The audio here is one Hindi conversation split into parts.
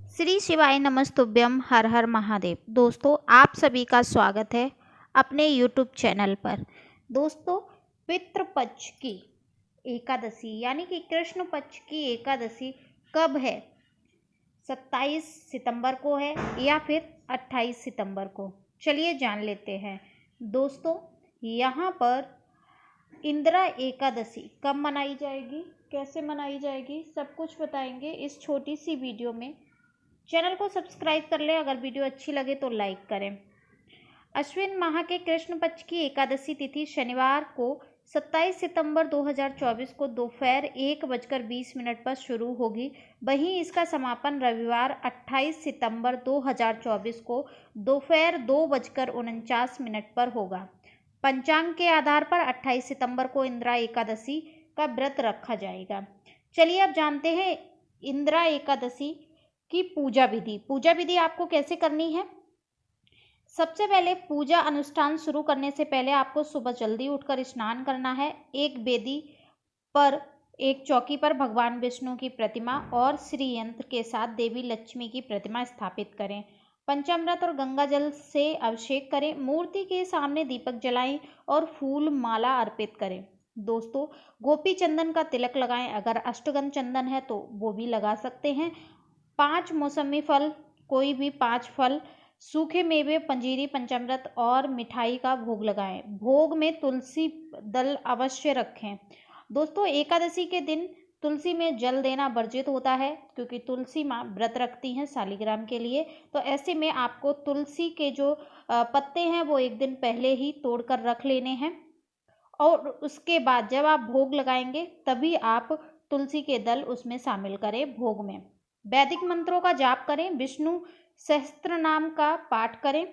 श्री शिवाय नमस्तुभ्यम हर हर महादेव। दोस्तों, आप सभी का स्वागत है अपने YouTube चैनल पर। दोस्तों, पितृपक्ष की एकादशी यानी कि कृष्ण पक्ष की एकादशी कब है? 27 सितंबर को है या फिर 28 सितंबर को? चलिए जान लेते हैं। दोस्तों, यहाँ पर इंदिरा एकादशी कब मनाई जाएगी, कैसे मनाई जाएगी, सब कुछ बताएंगे इस छोटी सी वीडियो में। चैनल को सब्सक्राइब कर लें, अगर वीडियो अच्छी लगे तो लाइक करें। अश्विन माह के कृष्ण पक्ष की एकादशी तिथि शनिवार को 27 सितंबर 2024 को दोपहर 1:20 पर शुरू होगी। वहीं इसका समापन रविवार 28 सितंबर 2024 को दोपहर 2:49 पर होगा। पंचांग के आधार पर 28 सितंबर को इंदिरा एकादशी का व्रत रखा जाएगा। चलिए अब जानते हैं इंदिरा एकादशी की पूजा विधि आपको कैसे करनी है। सबसे पहले पूजा अनुष्ठान शुरू करने से पहले आपको सुबह जल्दी उठकर स्नान करना है। एक वेदी पर एक चौकी पर भगवान विष्णु की प्रतिमा और श्री यंत्र के साथ देवी लक्ष्मी की प्रतिमा स्थापित करें। पंचामृत और गंगा जल से अभिषेक करें। मूर्ति के सामने दीपक जलाएं और फूल माला अर्पित करें। दोस्तों, गोपी चंदन का तिलक लगाएं। अगर अष्टगंध चंदन है तो वो भी लगा सकते हैं। 5 मौसमी फल, कोई भी 5 फल, सूखे मेवे, पंजीरी, पंचामृत और मिठाई का भोग लगाएं। भोग में तुलसी दल अवश्य रखें। दोस्तों, एकादशी के दिन तुलसी में जल देना वर्जित होता है, क्योंकि तुलसी माँ व्रत रखती हैं शालिग्राम के लिए। तो ऐसे में आपको तुलसी के जो पत्ते हैं वो एक दिन पहले ही तोड़कर रख लेने हैं, और उसके बाद जब आप भोग लगाएंगे तभी आप तुलसी के दल उसमें शामिल करें भोग में। वैदिक मंत्रों का जाप करें, विष्णु सहस्त्र नाम का पाठ करें,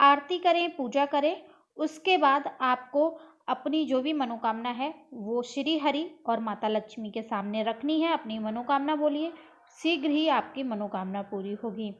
आरती करें, पूजा करें। उसके बाद आपको अपनी जो भी मनोकामना है वो श्री हरि और माता लक्ष्मी के सामने रखनी है। अपनी मनोकामना बोलिए, शीघ्र ही आपकी मनोकामना पूरी होगी।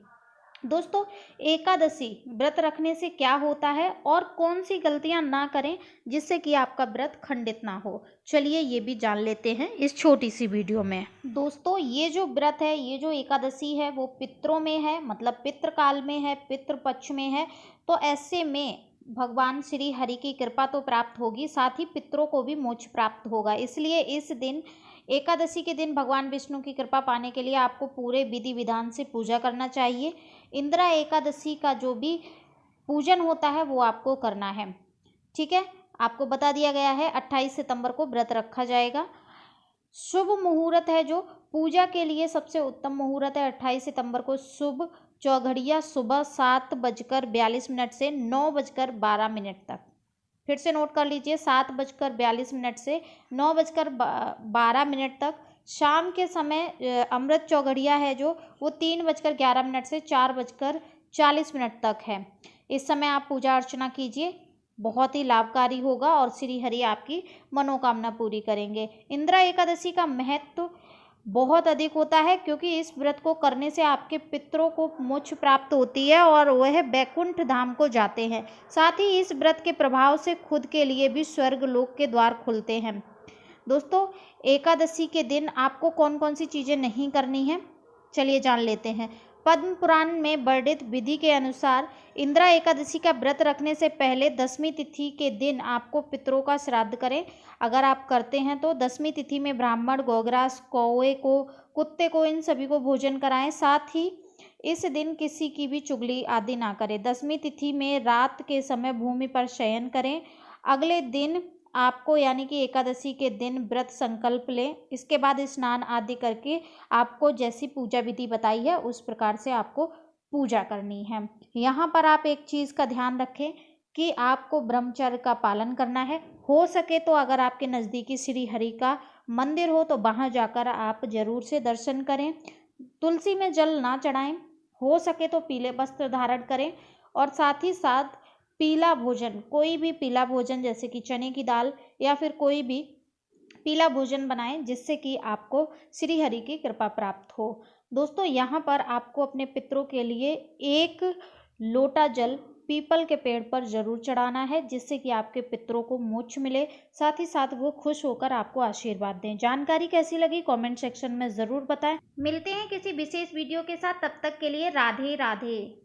दोस्तों, एकादशी व्रत रखने से क्या होता है और कौन सी गलतियां ना करें जिससे कि आपका व्रत खंडित ना हो, चलिए ये भी जान लेते हैं इस छोटी सी वीडियो में। दोस्तों, ये जो व्रत है, ये जो एकादशी है वो पितरों में है, मतलब पितृकाल में है, पितृपक्ष में है। तो ऐसे में भगवान श्री हरि की कृपा तो प्राप्त होगी, साथ ही पितरों को भी मोक्ष प्राप्त होगा। इसलिए इस दिन, एकादशी के दिन, भगवान विष्णु की कृपा पाने के लिए आपको पूरे विधि विधान से पूजा करना चाहिए। इंदिरा एकादशी का जो भी पूजन होता है वो आपको करना है। ठीक है, आपको बता दिया गया है 28 सितंबर को व्रत रखा जाएगा। शुभ मुहूर्त है जो पूजा के लिए सबसे उत्तम मुहूर्त है 28 सितंबर को शुभ चौघड़िया सुबह 7:42 से 9:12 तक। फिर से नोट कर लीजिए, 7:42 से 9:12 तक। शाम के समय अमृत चौघड़िया है जो वो 3:11 से 4:40 तक है। इस समय आप पूजा अर्चना कीजिए, बहुत ही लाभकारी होगा और श्री हरि आपकी मनोकामना पूरी करेंगे। इंदिरा एकादशी का महत्व बहुत अधिक होता है, क्योंकि इस व्रत को करने से आपके पितरों को मोक्ष प्राप्त होती है और वह बैकुंठ धाम को जाते हैं। साथ ही इस व्रत के प्रभाव से खुद के लिए भी स्वर्ग लोक के द्वार खुलते हैं। दोस्तों, एकादशी के दिन आपको कौन कौन सी चीज़ें नहीं करनी है, चलिए जान लेते हैं। पद्म पुराण में वर्णित विधि के अनुसार इंदिरा एकादशी का व्रत रखने से पहले 10वीं तिथि के दिन आपको पितरों का श्राद्ध करें। अगर आप करते हैं तो 10वीं तिथि में ब्राह्मण, गौग्रास, कौवे को, कुत्ते को, इन सभी को भोजन कराएं। साथ ही इस दिन किसी की भी चुगली आदि ना करें। 10वीं तिथि में रात के समय भूमि पर शयन करें। अगले दिन आपको यानी कि एकादशी के दिन व्रत संकल्प लें। इसके बाद स्नान आदि करके आपको जैसी पूजा विधि बताई है उस प्रकार से आपको पूजा करनी है। यहाँ पर आप एक चीज़ का ध्यान रखें कि आपको ब्रह्मचर्य का पालन करना है। हो सके तो अगर आपके नज़दीकी श्री हरि का मंदिर हो तो वहाँ जाकर आप जरूर से दर्शन करें। तुलसी में जल ना चढ़ाएं, हो सके तो पीले वस्त्र धारण करें, और साथ ही साथ पीला भोजन, कोई भी पीला भोजन जैसे कि चने की दाल या फिर कोई भी पीला भोजन बनाएं, जिससे कि आपको श्री हरि की कृपा प्राप्त हो। दोस्तों, यहाँ पर आपको अपने पितरों के लिए 1 लोटा जल पीपल के पेड़ पर जरूर चढ़ाना है, जिससे कि आपके पितरों को मोक्ष मिले, साथ ही साथ वो खुश होकर आपको आशीर्वाद दें। जानकारी कैसी लगी कमेंट सेक्शन में ज़रूर बताएं। मिलते हैं किसी विशेष वीडियो के साथ, तब तक के लिए राधे राधे।